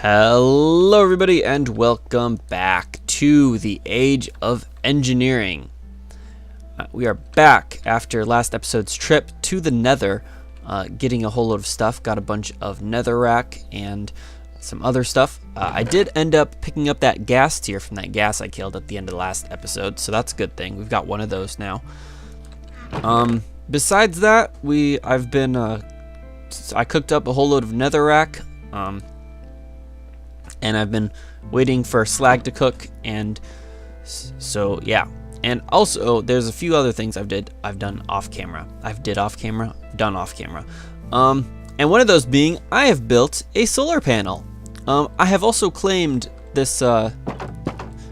Hello everybody and welcome back to the Age of Engineering. We are back after last episode's trip to the Nether, getting a whole load of stuff. Got a bunch of netherrack and some other stuff. I did end up picking up that gas tier from that gas I killed at the end of the last episode, so that's a good thing. We've got one of those now. Besides that, I cooked up a whole load of netherrack. And I've been waiting for slag to cook, and so yeah. And also, there's a few other things I've done off camera. Done off camera. And one of those being, I have built a solar panel. I have also claimed this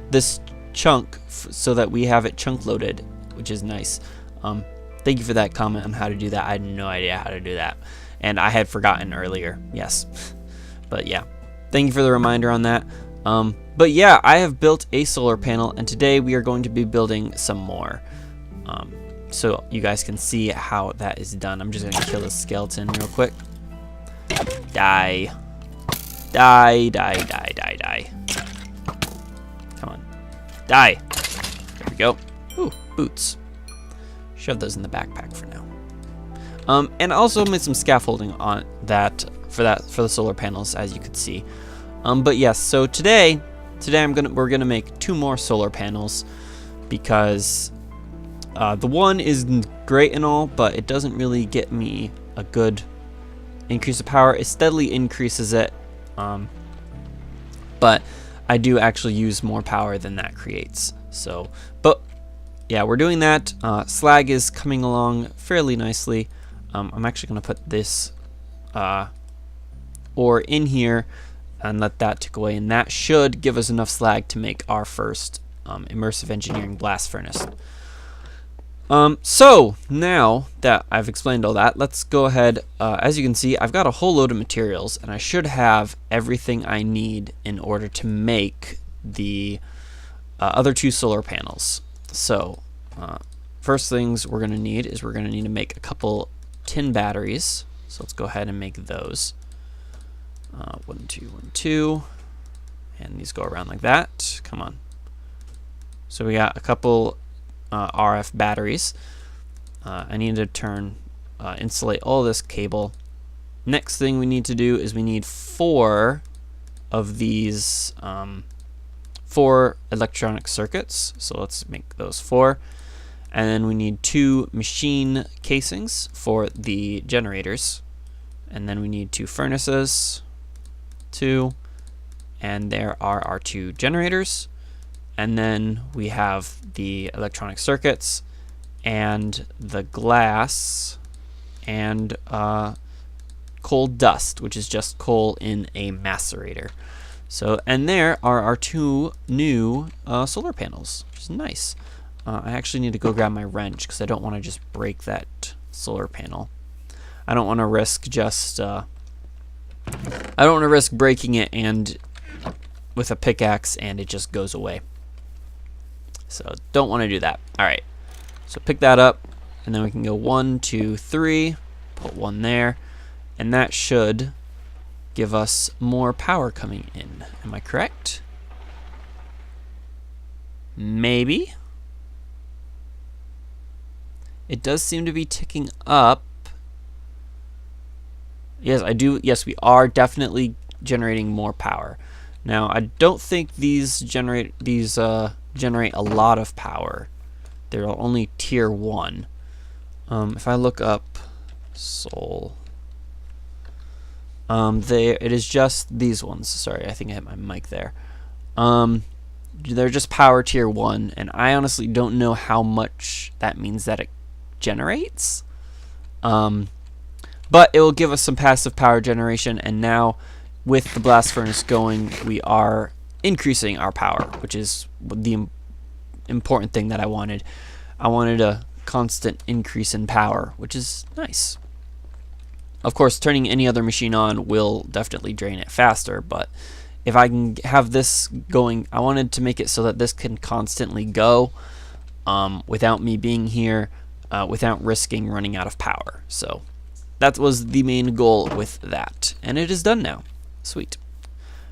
this chunk so that we have it chunk loaded, which is nice. Thank you for that comment on how to do that. I had no idea how to do that, and I had forgotten earlier. Yes, but yeah. Thank you for the reminder on that. But yeah, I have built a solar panel, and today we are going to be building some more. So you guys can see how that is done. I'm just going to kill this skeleton real quick. Die. Die, die, die, die, die. Come on. Die. There we go. Ooh, boots. Shove those in the backpack for now. And I also made some scaffolding on that for the solar panels, as you could see. But yes, so today we're gonna make 2 more solar panels, because the one is great and all, but it doesn't really get me a good increase of power. It steadily increases it, but I do actually use more power than that creates. So, but yeah, we're doing that. Slag is coming along fairly nicely. I'm actually gonna put this ore in here and let that tick away, and that should give us enough slag to make our first immersive engineering blast furnace. So now that I've explained all that, let's go ahead. As you can see, I've got a whole load of materials, and I should have everything I need in order to make the other 2 solar panels. So first things we're going to need is to make a couple tin batteries. So let's go ahead and make those. 1, 2, 1, 2, and these go around like that. Come on. So we got a couple RF batteries. I need to insulate all this cable. Next thing we need to do is we need 4 of these 4 electronic circuits. So let's make those 4. And then we need 2 machine casings for the generators. And then we need 2 furnaces. 2. And there are our 2 generators. And then we have the electronic circuits and the glass and coal dust, which is just coal in a macerator. So, and there are our 2 new solar panels, which is nice. I actually need to go grab my wrench because I don't want to just break that solar panel. I don't want to risk breaking it and with a pickaxe and it just goes away. So don't want to do that. All right. So pick that up, and then we can go 1, 2, 3. Put 1 there, and that should give us more power coming in. Am I correct? Maybe. It does seem to be ticking up. Yes, I do. Yes, we are definitely generating more power. Now, I don't think these generate a lot of power. They're only tier 1. If I look up soul, it is just these ones. Sorry, I think I hit my mic there. They're just power tier 1, and I honestly don't know how much that means that it generates. But it will give us some passive power generation, and now with the blast furnace going, we are increasing our power, which is the important thing that I wanted. I wanted a constant increase in power, which is nice. Of course, turning any other machine on will definitely drain it faster, but if I can have this going, I wanted to make it so that this can constantly go without me being here, without risking running out of power. So that was the main goal with that, and it is done now. Sweet.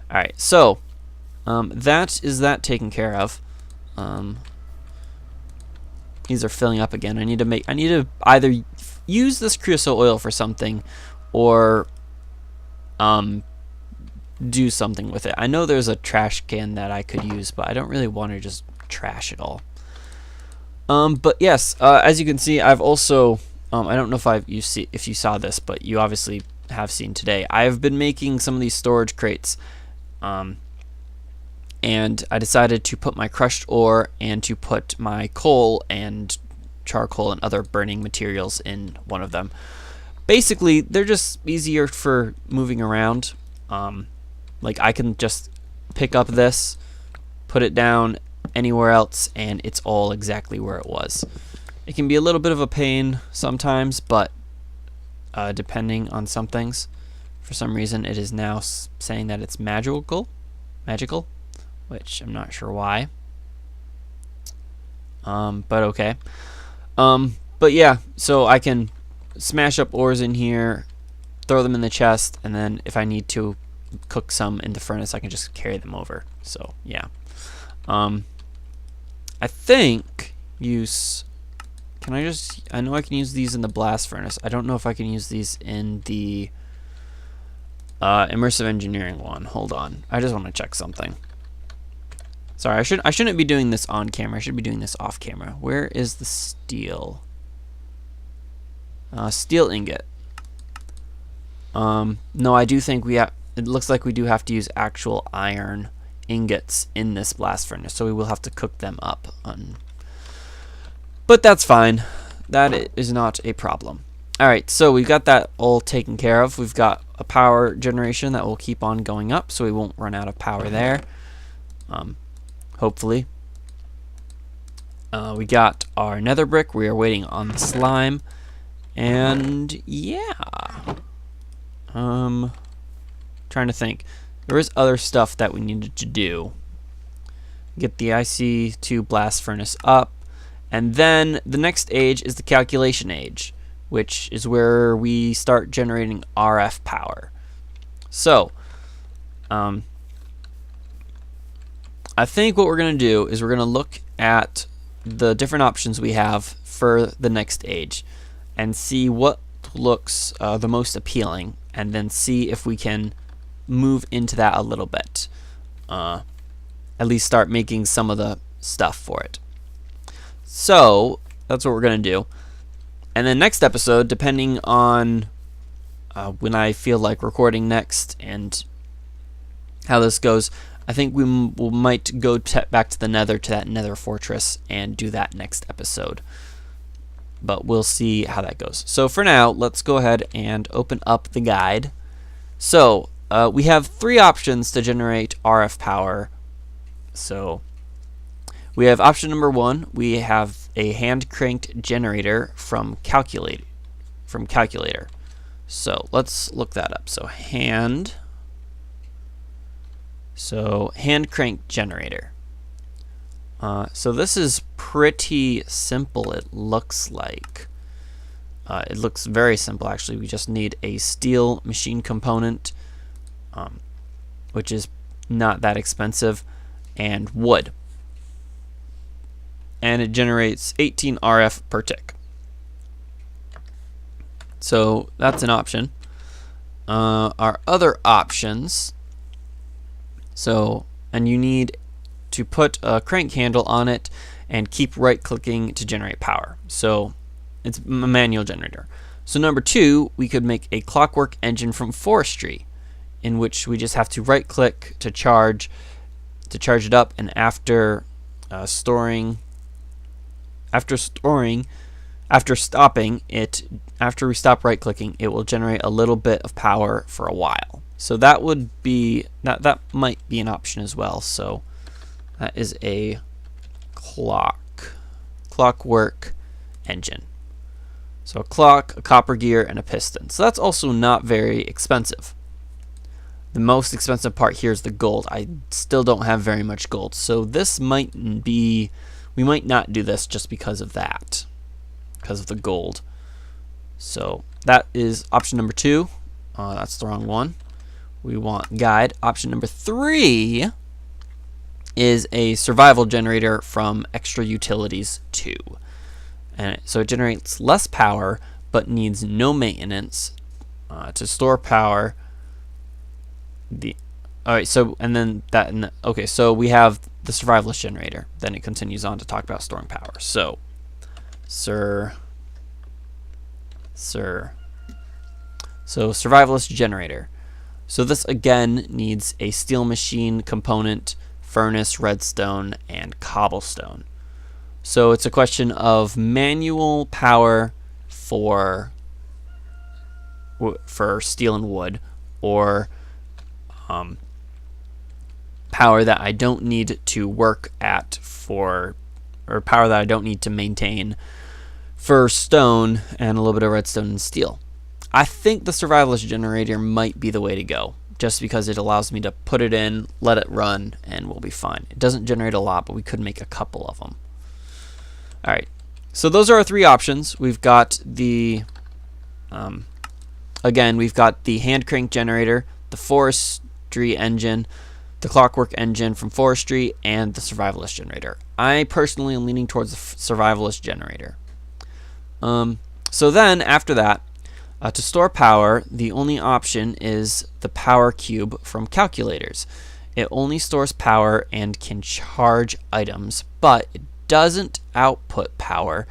Alright, so that is that taken care of. These are filling up again. I need to either use this creosote oil for something or do something with it. I know there's a trash can that I could use, but I don't really want to just trash it all. But yes, as you can see, I've also I don't know if you saw this, but you obviously have seen today. I've been making some of these storage crates, and I decided to put my crushed ore and to put my coal and charcoal and other burning materials in one of them. Basically, they're just easier for moving around. Like I can just pick up this, put it down anywhere else, and it's all exactly where it was. It can be a little bit of a pain sometimes, but depending on some things, for some reason it is now saying that it's magical, which I'm not sure why. But okay. But yeah, so I can smash up ores in here, throw them in the chest, and then if I need to cook some in the furnace, I can just carry them over. So yeah. I think I know I can use these in the blast furnace. I don't know if I can use these in the immersive engineering one. Hold on. I just want to check something. Sorry, I shouldn't be doing this on camera. I should be doing this off camera. Where is the steel? Steel ingot. No, I do think it looks like we do have to use actual iron ingots in this blast furnace, so we will have to cook them up. But that's fine. That is not a problem. Alright, so we've got that all taken care of. We've got a power generation that will keep on going up, so we won't run out of power there. Hopefully. We got our nether brick. We are waiting on the slime. And yeah. Trying to think. There is other stuff that we needed to do. Get the IC2 blast furnace up. And then the next age is the calculation age, which is where we start generating RF power. So, I think what we're going to do is we're going to look at the different options we have for the next age and see what looks the most appealing, and then see if we can move into that a little bit. At least start making some of the stuff for it. So that's what we're going to do. And then next episode, depending on when I feel like recording next and how this goes, I think we might go back to the nether, to that nether fortress, and do that next episode. But we'll see how that goes. So for now, let's go ahead and open up the guide. So we have 3 options to generate RF power. So we have option number 1. We have a hand cranked generator from calculator. So let's look that up. So hand crank generator. So this is pretty simple, it looks like. It looks very simple, actually. We just need a steel machine component, which is not that expensive, and wood. And it generates 18 RF per tick. So that's an option. Our other options, and you need to put a crank handle on it and keep right clicking to generate power. So it's a manual generator. So number 2, we could make a clockwork engine from forestry, in which we just have to right click to charge it up, and after stopping it, after we stop right clicking, it will generate a little bit of power for a while. So that would be that might be an option as well. So that is a clockwork engine. So a clock, a copper gear, and a piston. So that's also not very expensive. The most expensive part here is the gold. I still don't have very much gold, so this we might not do this just because of that, because of the gold. So that is option number 2. That's the wrong one. we want guide. Option number 3 is a survival generator from Extra Utilities 2. And so it generates less power, but needs no maintenance to store power. Alright, so, and then that, okay, so we have the survivalist generator. Then it continues on to talk about storing power. So, so survivalist generator. So this again needs a steel machine component, furnace, redstone, and cobblestone. So it's a question of manual power for steel and wood, or power that I don't need to work at or power that I don't need to maintain for stone and a little bit of redstone and steel. I think the survivalist generator might be the way to go, just because it allows me to put it in, let it run, and we'll be fine. It doesn't generate a lot, but we could make a couple of them. Alright, so those are our 3 options. We've got the, again, we've got the hand crank generator, the forestry engine, the clockwork engine from forestry, and the survivalist generator. I personally am leaning towards the survivalist generator. So then, after that, to store power, the only option is the power cube from calculators. It only stores power and can charge items, but it doesn't output power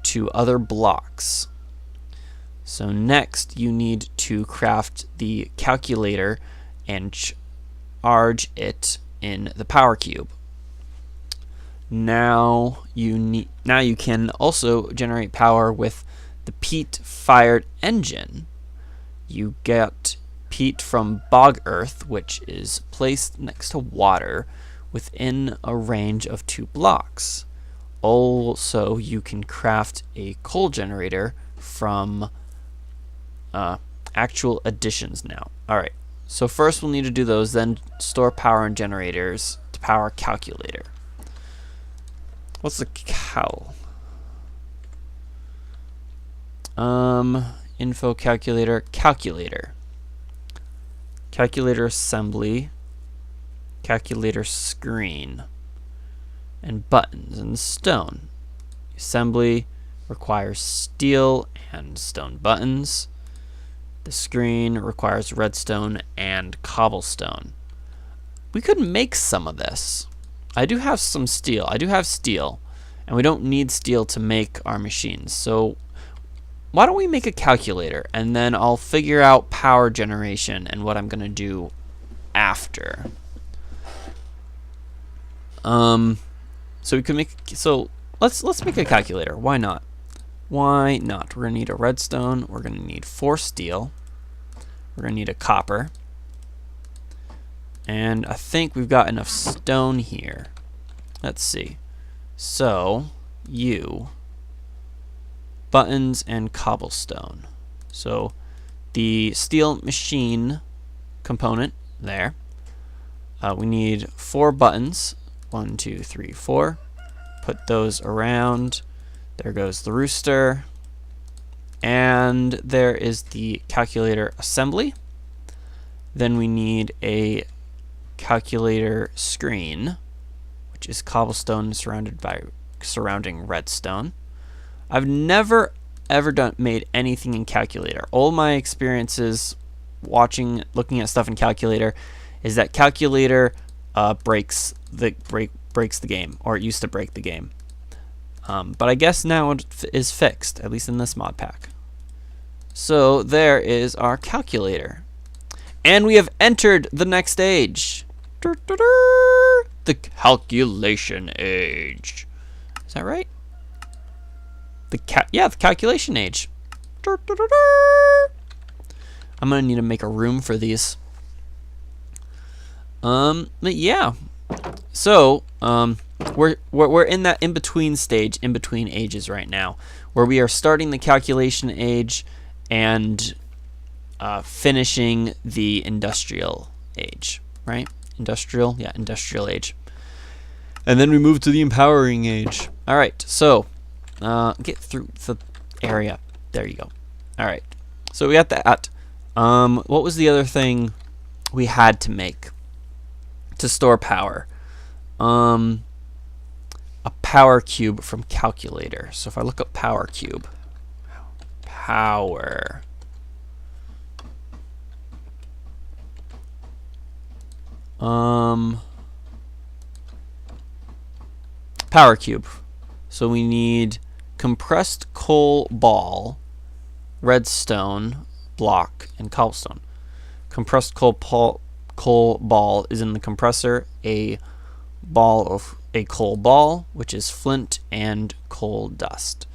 to other blocks. So next, you need to craft the calculator and charge it in the power cube. Now you can also generate power with the peat fired engine. You get peat from bog earth, which is placed next to water within a range of 2 blocks. Also, you can craft a coal generator from actual additions now. Alright, so first we'll need to do those, then store power in generators to power calculator. What's the info calculator, calculator assembly, calculator screen, and buttons and stone. Assembly requires steel and stone buttons. The screen requires redstone and cobblestone. We could make some of this. I do have some steel. I do have steel, and we don't need steel to make our machines. So why don't we make a calculator, and then I'll figure out power generation and what I'm gonna do after. So we can make, so let's make a calculator. Why not? Why not? We're gonna need a redstone. We're gonna need 4 steel. We're gonna need a copper. And I think we've got enough stone here. Let's see. So, buttons and cobblestone. So, the steel machine component there. We need 4 buttons. 1, 2, 3, 4. Put those around. There goes the rooster. And there is the calculator assembly. Then we need a calculator screen, which is cobblestone surrounding redstone. I've never ever made anything in calculator. All my experiences looking at stuff in calculator is that calculator breaks the game, or it used to break the game. But I guess now it is fixed, at least in this mod pack. So there is our calculator. And we have entered the next stage. The calculation age. Is that right? The calculation age. I'm gonna need to make a room for these. But yeah. So, we're in that in-between stage, in between ages right now, where we are starting the calculation age and finishing the industrial age, right? Industrial age. And then we move to the empowering age. All right, so get through the area. There you go. All right, so we got that. What was the other thing we had to make to store power. A power cube from calculator. So if I look up power cube, power power cube. So we need compressed coal ball, redstone block, and cobblestone. Compressed coal ball is in the compressor. A coal ball, which is flint and coal dust.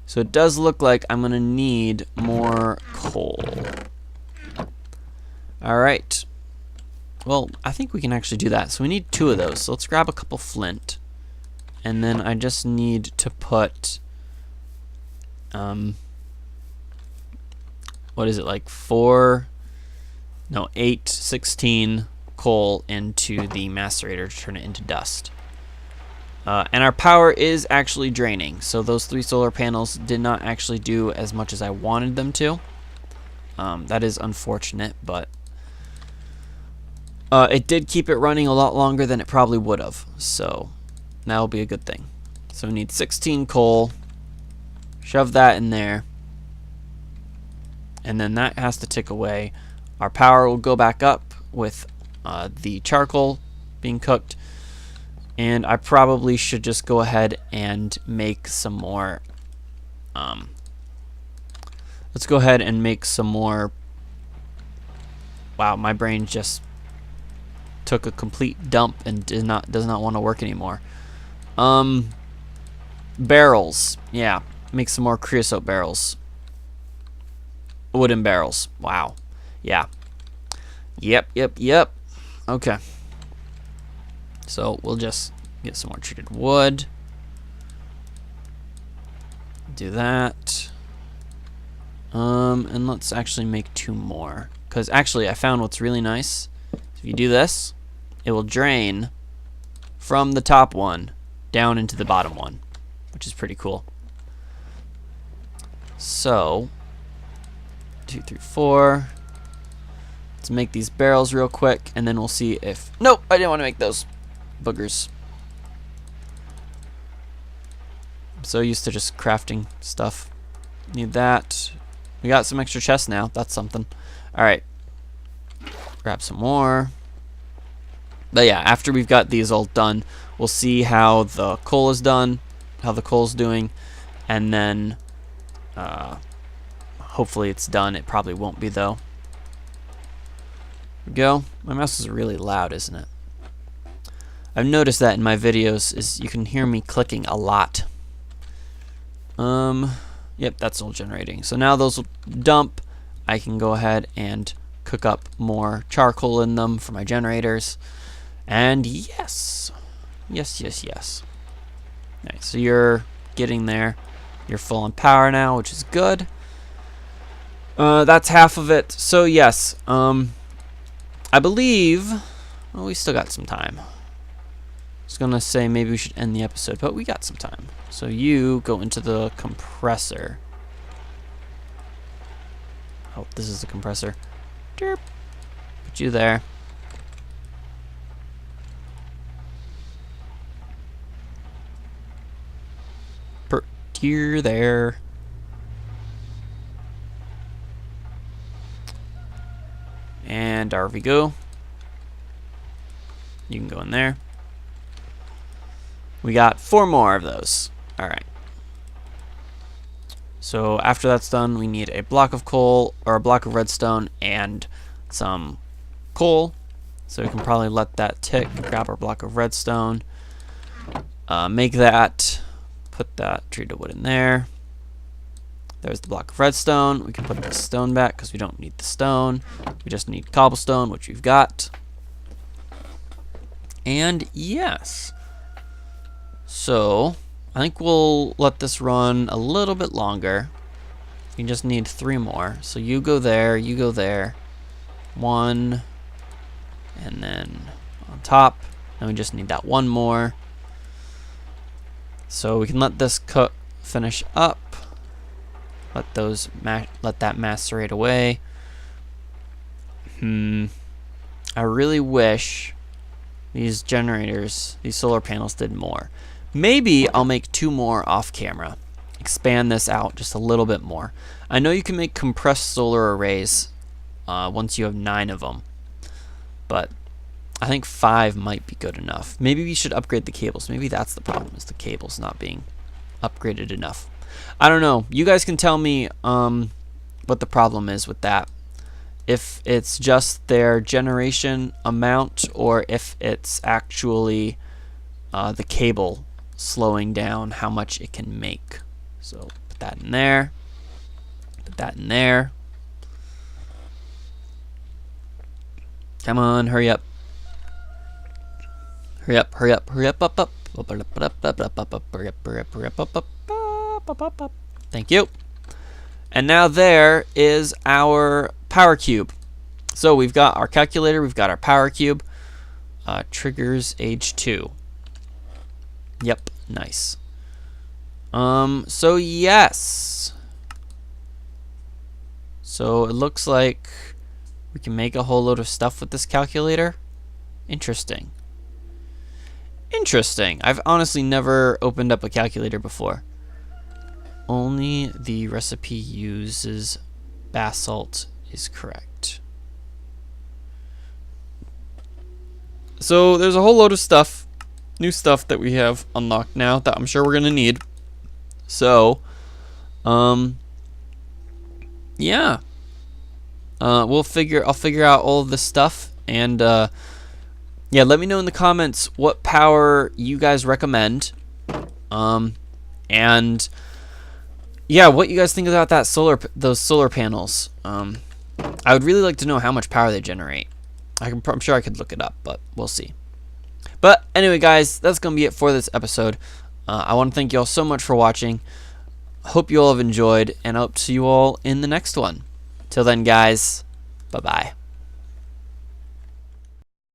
So it does look like I'm gonna need more coal. Alright. Well, I think we can actually do that. So we need 2 of those. So let's grab a couple flint. And then I just need to put what is it, like 16 coal into the macerator to turn it into dust. And our power is actually draining, so those 3 solar panels did not actually do as much as I wanted them to. That is unfortunate, but it did keep it running a lot longer than it probably would have, so that'll be a good thing. So we need 16 coal, shove that in there, and then that has to tick away. Our power will go back up with the charcoal being cooked, and I probably should just go ahead and make some more. Let's go ahead and make some more. Wow, my brain just took a complete dump and does not want to work anymore. Barrels, yeah, make some more creosote barrels. Wooden barrels. Wow. Yeah. Yep. Okay. So we'll just get some more treated wood. Do that. And let's actually make 2 more. Because actually I found what's really nice. If you do this, it will drain from the top one down into the bottom one, which is pretty cool. So 2, 3, 4. Let's make these barrels real quick, and then we'll see if... Nope, I didn't want to make those boogers. I'm so used to just crafting stuff. Need that. We got some extra chests now. That's something. Alright. Grab some more. But yeah, after we've got these all done, we'll see how the coal is done, how the coal's doing, and then hopefully it's done. It probably won't be, though. There we go. My mouse is really loud, isn't it? I've noticed that in my videos is you can hear me clicking a lot. Yep, that's all generating. So now those will dump. I can go ahead and cook up more charcoal in them for my generators. And yes. Yes. Alright, so you're getting there. You're full on power now, which is good. That's half of it. So yes, I believe, well, we still got some time. I was gonna say maybe we should end the episode, but we got some time. So you go into the compressor. Oh, this is the compressor. Derp. Put you there. You're there. And there we go. You can go in there. We got 4 more of those. Alright. So after that's done, we need a block of coal, or a block of redstone, and some coal. So we can probably let that tick. Grab our block of redstone. Make that. Put that treated wood in there. There's the block of redstone. We can put the stone back because we don't need the stone. We just need cobblestone, which we've got. And yes. So I think we'll let this run a little bit longer. You just need 3 more. So you go there, you go there. 1. And then on top. And we just need that 1 more. So we can let this cook, finish up. Let that macerate away. I really wish these generators, these solar panels did more. Maybe I'll make 2 more off camera. Expand this out just a little bit more. I know you can make compressed solar arrays once you have 9 of them, but I think 5 might be good enough. Maybe we should upgrade the cables. Maybe that's the problem, is the cables not being upgraded enough. I don't know. You guys can tell me what the problem is with that. If it's just their generation amount, or if it's actually the cable slowing down how much it can make. So put that in there. Put that in there. Come on, hurry up. Hurry up, hurry up, hurry up, up, up. Thank you. And now there is our power cube. So we've got our calculator, we've got our power cube. Triggers age 2. Yep, nice. So yes. So it looks like we can make a whole load of stuff with this calculator. Interesting. Interesting. I've honestly never opened up a calculator before. Only the recipe uses basalt is correct. So there's a whole load of stuff, new stuff that we have unlocked now that I'm sure we're gonna need. So, yeah. I'll figure out all of this stuff, and yeah, let me know in the comments what power you guys recommend, and yeah, what you guys think about that those solar panels. I would really like to know how much power they generate. I'm sure I could look it up, but we'll see. But anyway, guys, that's gonna be it for this episode. I want to thank you all so much for watching. Hope you all have enjoyed, and I hope to see you all in the next one. Till then, guys, bye-bye.